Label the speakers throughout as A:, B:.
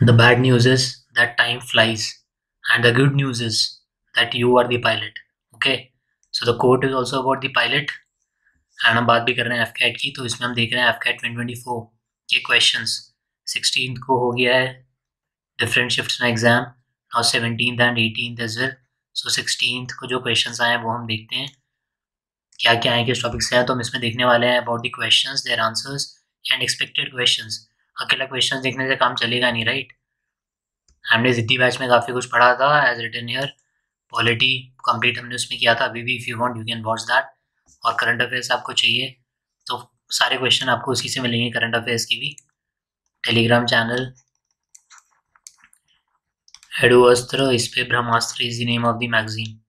A: The bad news is that time flies, and the good news is that you are the pilot. Okay, so the quote is also about the pilot. And हम बात भी कर रहे हैं AFCAT की, तो इसमें हम देख रहे हैं एफकैट 2024 के क्वेश्चंस 16th को हो गया है डिफरेंट शिफ्ट्स में एग्जाम, और 17th and 18th as well. So 16th को जो क्वेश्चंस आए हैं वो हम देखते हैं क्या क्या है, किस टॉपिक से है। तो हम इसमें देखने वाले हैं about the questions, their answers and expected questions. अकेला क्वेश्चन देखने से काम चलेगा नहीं, राइट। हमने जिद्दी बैच में काफ़ी कुछ पढ़ा था as written year, polity complete हमने उसमें किया था। अभी भी if you want you can watch that. और करंट अफेयर्स आपको चाहिए तो सारे क्वेश्चन आपको उसी से मिलेंगे, करंट अफेयर्स की भी। टेलीग्राम चैनल एडुअस्त्र, इस पे Brahmastra is the name of the magazine.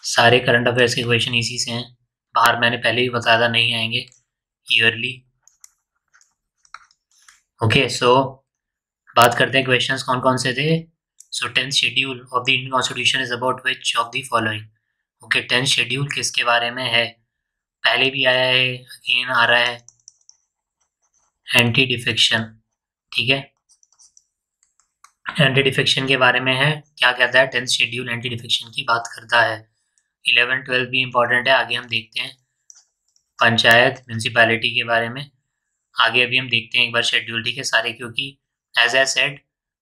A: सारे करंट अफेयर्स के क्वेश्चन इसी से हैं। बाहर मैंने पहले ही बताया था नहीं आएंगे ईयरली। ओके, सो बात करते हैं क्वेश्चंस कौन कौन से थे। सो 10th schedule of the Indian constitution is about which of the following. Okay, 10th schedule किसके बारे में है? पहले भी आया है, अगेन आ रहा है, एंटी डिफेक्शन। ठीक है, एंटी डिफेक्शन के बारे में है। क्या कहता है 10th शेड्यूल? एंटी डिफेक्शन की बात करता है। 11 12 भी इंपॉर्टेंट है, आगे हम देखते हैं। पंचायत म्यूनसिपैलिटी के बारे में आगे अभी हम देखते हैं एक बार शेड्यूल, ठीक है सारे, क्योंकि एज आई सेड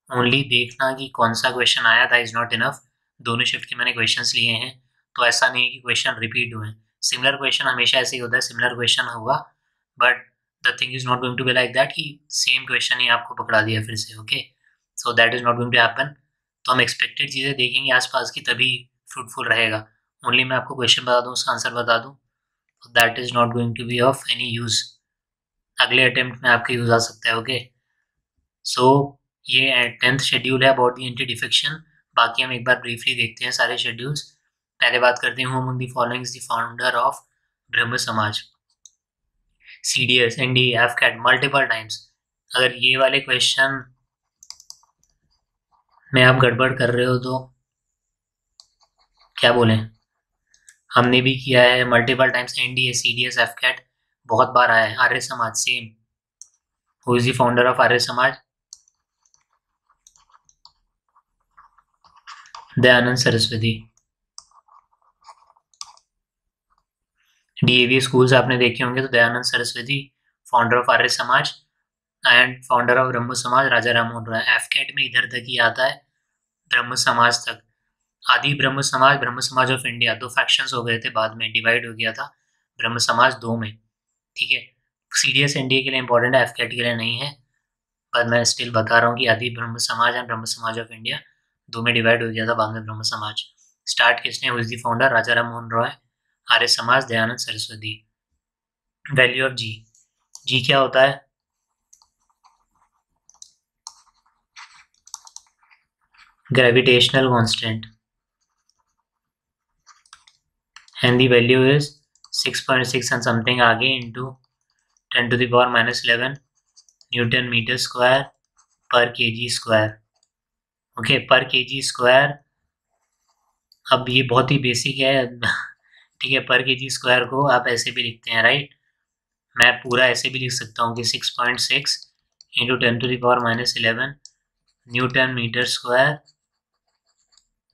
A: ओनली देखना कि कौन सा क्वेश्चन आया था इज नॉट इनफ। दोनों शिफ्ट के मैंने क्वेश्चंस लिए हैं, तो ऐसा नहीं है कि क्वेश्चन रिपीट हुए। सिमिलर क्वेश्चन हमेशा ऐसे ही होता है, सिमिलर क्वेश्चन हुआ, but the thing is not going to be like that कि सेम क्वेश्चन ही आपको पकड़ा दिया फिर से। Okay, so that is not going to happen. तो हम एक्सपेक्टेड चीज़ें देखेंगे आसपास की, तभी फ्रूटफुल रहेगा। ओनली मैं आपको क्वेश्चन बता दूँ, उसका आंसर बता दूँ, तो that is not going to be of any use. अगले अटेम्प्ट में आपके यूज आ सकता है। ओके, सो ये 10th शेड्यूल है अबाउट द एंटी डिफेक्शन। बाकी हम एक बार ब्रीफली देखते हैं सारे शेड्यूल्स। पहले बात करते हैं, who among the following is the founder of ब्रह्म समाज। CDS, NDA, AFCAT multiple times. अगर ये वाले क्वेश्चन में आप गड़बड़ कर रहे हो तो क्या बोलें, हमने भी किया है multiple times. NDA, CDS, AFCAT बहुत बार आया है। Arya Samaj same. Who is the founder of Arya Samaj? Dayanand Saraswati. DAV schools आपने देखे होंगे, तो Dayanand Saraswati founder of Arya Samaj and founder of ब्रह्म समाज राजा राममोहन रॉय। एफकैट में इधर तक ही आता है, ब्रह्म समाज तक। आदि ब्रह्म समाज ऑफ इंडिया, दो फैक्शंस हो गए थे, बाद में डिवाइड हो गया था ब्रह्म समाज दो में। ठीक है, CDS NDA के लिए इंपॉर्टेंट है, एफकैट के लिए नहीं है, पर मैं स्टिल बता रहा हूँ कि आदि ब्रह्म समाज एंड ब्रह्म समाज ऑफ इंडिया दो में डिवाइड हो गया था बाद में ब्रह्म समाज। स्टार्ट किसने? Who is the founder? Raja Rammohan Roy. Arya Samaj Dayanand Saraswati. Value of G. G क्या होता है? Gravitational constant, and the value is 6.6 and something आगे into 10 to the power minus 11 newton metre square per kg square. Okay, per kg square. अब ये बहुत ही basic है ठीक है, पर kg स्क्वायर को आप ऐसे भी लिखते हैं, राइट। मैं पूरा ऐसे भी लिख सकता हूँ कि 6.6 into 10 to the power minus 11 newton metre square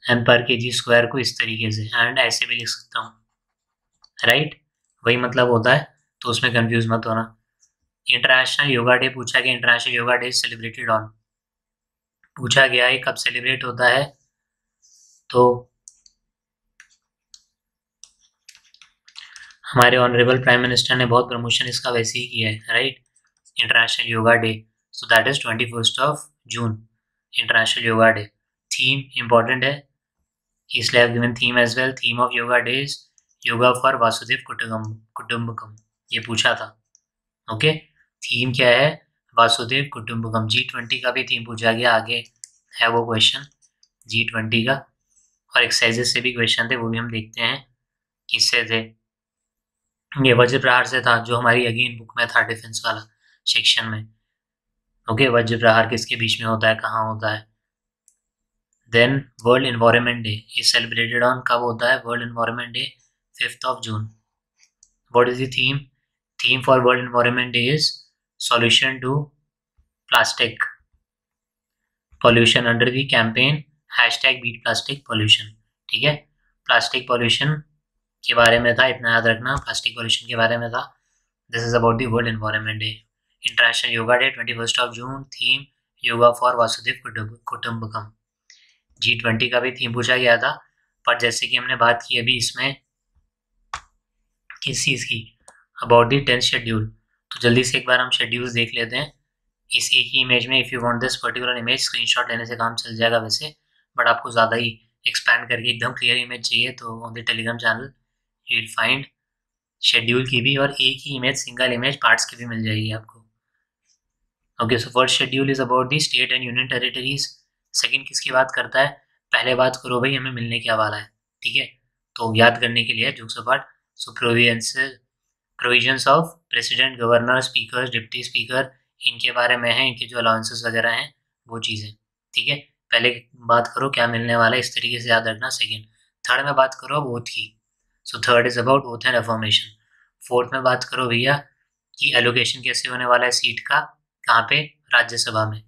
A: and per kg square को इस तरीके से एंड ऐसे भी लिख सकता हूँ, राइट। वही मतलब होता है, तो उसमें कंफ्यूज मत होना। इंटरनेशनल योगा डे पूछा गया, international yoga day celebrated on, पूछा गया है कब सेलिब्रेट होता है, तो हमारे ऑनरेबल प्राइम मिनिस्टर ने बहुत प्रमोशन इसका वैसे ही किया है, right. International yoga day, so that is 21 June, international yoga day. Theme important है, इसलिए I given theme as well. Theme of yoga day is yoga for Vasudev Kutumbakam, ये पूछा था। ओके, थीम क्या है? वासुदेव कुटुंबकम। G20 का भी थीम पूछा गया, आगे है वो क्वेश्चन G20 का। और एक्सरसाइजेस से भी क्वेश्चन थे, वो भी हम देखते हैं किससे थे। ये वज्र प्रहार से था, जो हमारी अगेन बुक में था डिफेंस वाला सेक्शन में। ओके, वज्र प्रहार किसके बीच में होता है, कहाँ होता है। Then world environment day is celebrated on, कब होता है वर्ल्ड एनवायरनमेंट डे? 5 जून। What is the theme? Theme for world environment day is solution to plastic pollution under the campaign #beat plastic pollution. ठीक है, प्लास्टिक पॉल्यूशन के बारे में था, इतना याद रखना, प्लास्टिक पॉल्यूशन के बारे में था। This is about the world environment day. International yoga day 21 June, theme yoga for Vasudev Kutumbakam. G20 का भी थीम पूछा गया था, पर जैसे कि हमने बात की अभी इसमें किस चीज़ की, अबाउट द 10th शेड्यूल। तो जल्दी से एक बार हम शेड्यूल्स देख लेते हैं इस एक ही इमेज में। If you want this particular image, screenshot लेने से काम चल जाएगा वैसे, बट आपको ज़्यादा ही एक्सपैंड करके एकदम क्लियर इमेज चाहिए तो on the Telegram channel you will find schedule की भी और एक ही इमेज, सिंगल इमेज पार्ट्स की भी मिल जाएगी आपको। Okay, so first schedule is about the state and union territories. Second किसकी बात करता है, पहले बात करो भाई हमें मिलने क्या वाला है। ठीक है, तो याद करने के लिए जो part, so provisions of president, governor, speaker, deputy speaker, इनके बारे में है, इनके जो अलाउंसेस वगैरह हैं वो चीज़ें। ठीक है, पहले बात करो क्या मिलने वाला है, इस तरीके से याद रखना। सेकेंड, थर्ड में बात करो ओथ की, so third is about oath and affirmation. Fourth में बात करो भैया कि एलोकेशन कैसे होने वाला है सीट का, कहाँ पे, राज्यसभा में।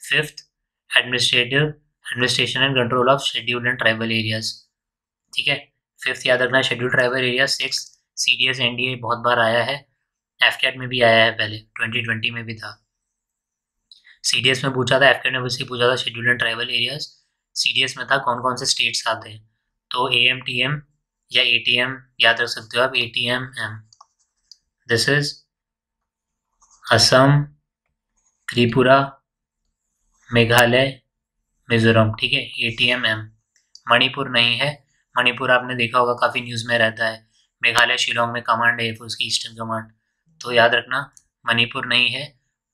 A: Fifth, administration and control of scheduled and tribal areas. ठीक है, फिफ्थ याद रखना scheduled tribal area. Six, CDS NDA बहुत बार आया है, एफकेट में भी आया है, पहले 2020 में भी था। CDS में पूछा था, एफकेट में भी पूछा था scheduled and tribal areas. CDS में था कौन कौन से स्टेट्स आते हैं, तो AMTM या ATM याद रख सकते हो आप, ATM-M। This is Assam, Tripura, Meghalaya, Mizoram. ठीक है, ATM-M। मणिपुर नहीं है, मणिपुर आपने देखा होगा काफ़ी न्यूज़ में रहता है। मेघालय शिलोंग में कमांड है उसकी, ईस्टर्न कमांड, तो याद रखना मणिपुर नहीं है,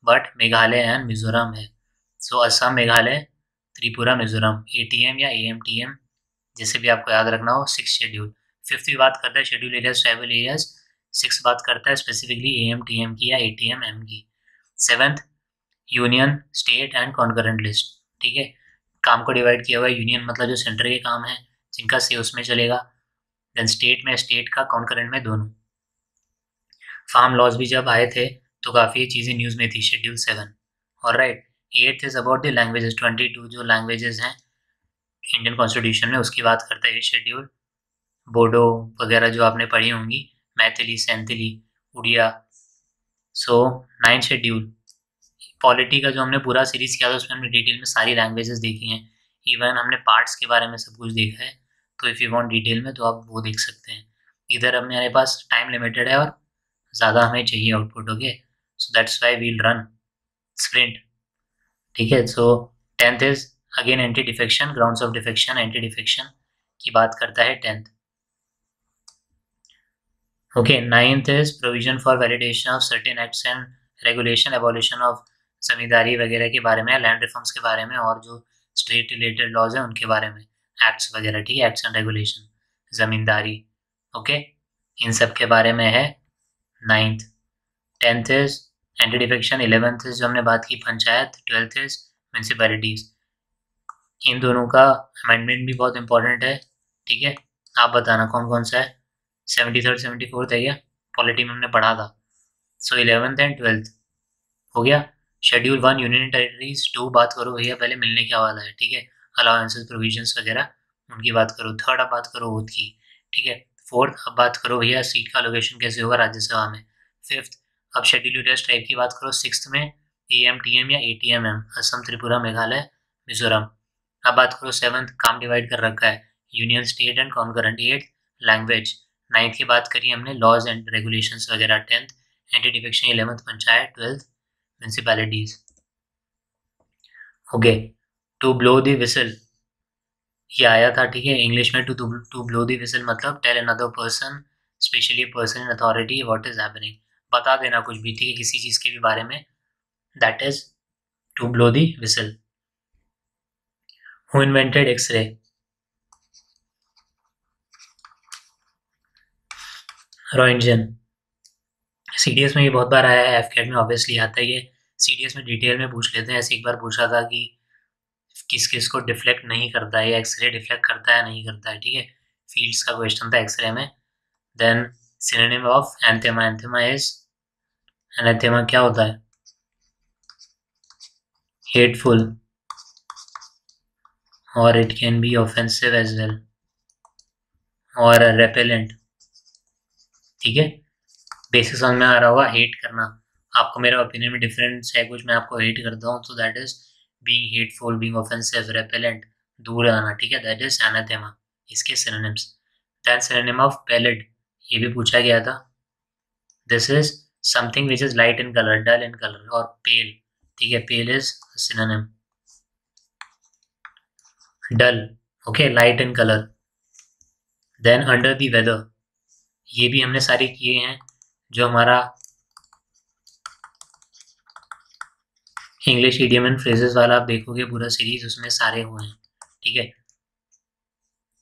A: बट मेघालय एंड मिजोरम है। सो असम, मेघालय, त्रिपुरा, मिजोरम, ATM या AMTM, जैसे भी आपको याद रखना हो। Six schedule. फिफ्थ भी बात करता है schedule areas, tribal areas. Six बात करता है स्पेसिफिकली AMTM की या ATM-M की। Seventh, union, state and concurrent list. ठीक है, काम को डिवाइड किया हुआ है, यूनियन मतलब जो सेंटर के काम है जिनका से उसमें चलेगा, देन स्टेट में स्टेट का, कॉन्करेंट में दोनों। फार्म लॉज भी जब आए थे तो काफ़ी चीज़ें न्यूज़ में थी, शेड्यूल 7। और right, eighth is about the languages, 22 जो लैंग्वेजेस हैं इंडियन कॉन्स्टिट्यूशन में उसकी बात करता है ये शेड्यूल। बोडो वगैरह जो आपने पढ़ी होंगी, Maithili, Santhali, Oriya. So ninth schedule, polity का जो हमने पूरा सीरीज किया था उसमें हमने डिटेल में सारी लैंग्वेजेस देखी हैं, इवन हमने पार्ट्स के बारे में सब कुछ देखा है। तो इफ़ यू वांट डिटेल में तो आप वो देख सकते हैं। इधर हमारे पास टाइम लिमिटेड है और ज़्यादा हमें चाहिए output. Okay, so that's why we'll run sprint. ठीक है, so 10th is again anti defection, grounds of defection, anti defection की बात करता है 10th। Okay, 9th is provision for validation of certain acts and regulation, abolition of zamindari वगैरह के बारे में, लैंड रिफॉर्म्स के बारे में, और जो स्टेट रिलेटेड लॉज हैं उनके बारे में, एक्ट्स वगैरह। ठीक है, acts and regulation, zamindari, okay, इन सब के बारे में है 9th। 10th is anti defection. 11th is जो हमने बात की पंचायत। 12th is municipalities. इन दोनों का अमेंडमेंट भी बहुत इंपॉर्टेंट है। ठीक है, आप बताना कौन कौन सा है, 73rd 74th है क्या, पॉलिटी में हमने पढ़ा था। सो 11th एंड 12th हो गया। Schedule 1 union territories. 2 बात करो भैया पहले मिलने क्या वाला है। ठीक है, अलाउंसेस, प्रोविजंस वगैरह उनकी बात करो। थर्ड अब बात करो ओथ की। ठीक है, फोर्थ अब बात करो भैया सीट का लोकेशन कैसे होगा राज्यसभा में। फिफ्थ अब शेड्यूल यूनियन टाइप की बात करो। सिक्स्थ में AMTM या ATM-M, असम, त्रिपुरा, मेघालय, मिजोरम। अब बात करो सेवंथ, काम डिवाइड कर रखा है, union, state and concurrent. 8th language. 9th की बात करी हमने, लॉज एंड रेगुलेशंस वगैरह। 10th anti defection. 11th panchayat. 12th municipalities. Okay, to blow the whistle ये आया था। ठीक है, इंग्लिश में टू ब्लो द विसल मतलब tell another person, especially person in authority, what is happening, बता देना कुछ भी। ठीक है, किसी चीज के भी बारे में, that is to blow the whistle. Who invented X-ray, Roentgen. CDS में ये बहुत बार आया है, एफकेट में ऑब्वियसली आता है ये। CDS में डिटेल में पूछ लेते हैं, ऐसे एक बार पूछा था कि किस किस को डिफ्लेक्ट नहीं करता है, या एक्सरे डिफ्लेक्ट करता है नहीं करता है। ठीक है, फील्ड्स का क्वेश्चन था एक्सरे में। Then synonym of anathema, anathema is, anathema क्या होता है, हेटफुल। और it can be offensive as well और रेपेलेंट। ठीक है, बेसिक समझ में आ रहा होगा। हेट करना, आपको मेरा ओपिनियन में डिफरेंस है कुछ, मैं आपको हेट करता हूँ, तो that is being hateful, being offensive, repellent, दूर आना। ठीक है, दैट इज एनाथेमा। इसके synonyms. Then synonym of pallid, ये भी पूछा गया था। This is something which is light in colour, dull in colour. और पेल, ठीक है, pale is synonym dull, okay, light in colour. Then under the weather, ये भी हमने सारे किए हैं। जो हमारा इंग्लिश इडियम एंड फ्रेजेस वाला आप देखोगे पूरा सीरीज, उसमें सारे हुए हैं। ठीक है,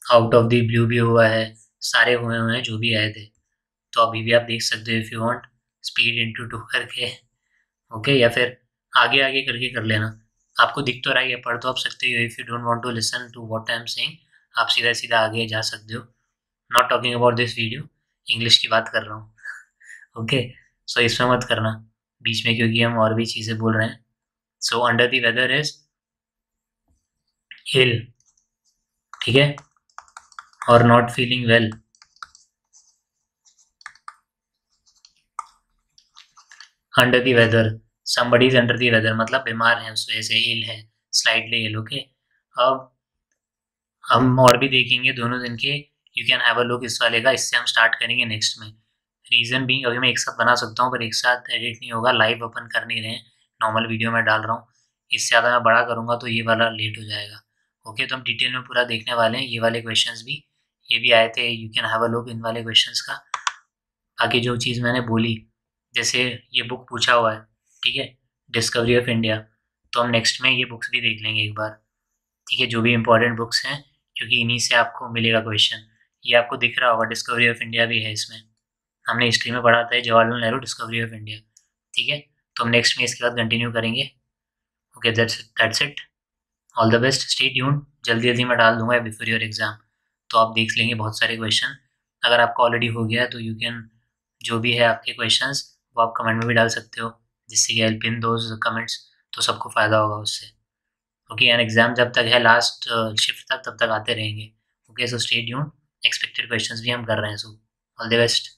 A: आउट ऑफ द ब्लू भी हुआ है, सारे हुए हुए हैं जो भी आए थे। तो अभी भी आप देख सकते हो, if you want speed into 2 करके, ओके, या फिर आगे आगे करके कर लेना। आपको दिख तो रहा है, पढ़ तो आप सकते हो। If you don't want to listen to what I am saying, आप सीधा सीधा आगे जा सकते हो। Not talking about this video, English की बात कर रहा हूँ। ओके, सो इसमें मत करना बीच में, क्योंकि हम और भी चीज़ें बोल रहे हैं। So under the weather is ill, ठीक है, और not feeling well. Under the weather, somebody is under the weather, मतलब बीमार है, उस वजह से इल है, स्लाइटली इल। ओके, अब हम और भी देखेंगे दोनों दिन के। You can have a look इस वाले का, इससे हम स्टार्ट करेंगे नेक्स्ट में। रीज़न बीइंग, अभी मैं एक साथ बना सकता हूँ पर एक साथ एडिट नहीं होगा, लाइव अपन कर नहीं रहे हैं, नॉर्मल वीडियो में डाल रहा हूँ। इससे ज़्यादा मैं बड़ा करूँगा तो ये वाला लेट हो जाएगा। ओके, तो हम डिटेल में पूरा देखने वाले हैं। ये वाले क्वेश्चंस भी, ये भी आए थे, you can have a look in वाले क्वेश्चंस का। बाकी जो चीज़ मैंने बोली, जैसे ये बुक पूछा हुआ है, ठीक है, डिस्कवरी ऑफ इंडिया, तो हम नेक्स्ट में ये बुक्स भी देख लेंगे एक बार। ठीक है, जो भी इंपॉर्टेंट बुक्स हैं, क्योंकि इन्हीं से आपको मिलेगा क्वेश्चन। ये आपको दिख रहा होगा, डिस्कवरी ऑफ इंडिया भी है इसमें, हमने हिस्ट्री में पढ़ा था Jawaharlal Nehru discovery of India. ठीक है, तो हम नेक्स्ट में इसके बाद कंटिन्यू करेंगे। Okay, that's it, all the best, stay tuned. जल्दी जल्दी मैं डाल दूंगा बिफोर योर एग्जाम, तो आप देख लेंगे बहुत सारे क्वेश्चन। अगर आपका ऑलरेडी हो गया तो यू कैन, जो भी है आपके क्वेश्चंस वो आप कमेंट में भी डाल सकते हो, जिससे कि I will pin those comments, तो सबको फ़ायदा होगा उससे। ओके, एंड एग्जाम जब तक है लास्ट शिफ्ट तक, तब तक आते रहेंगे। Okay, so stay tuned, expected questions भी हम कर रहे हैं। So all the best.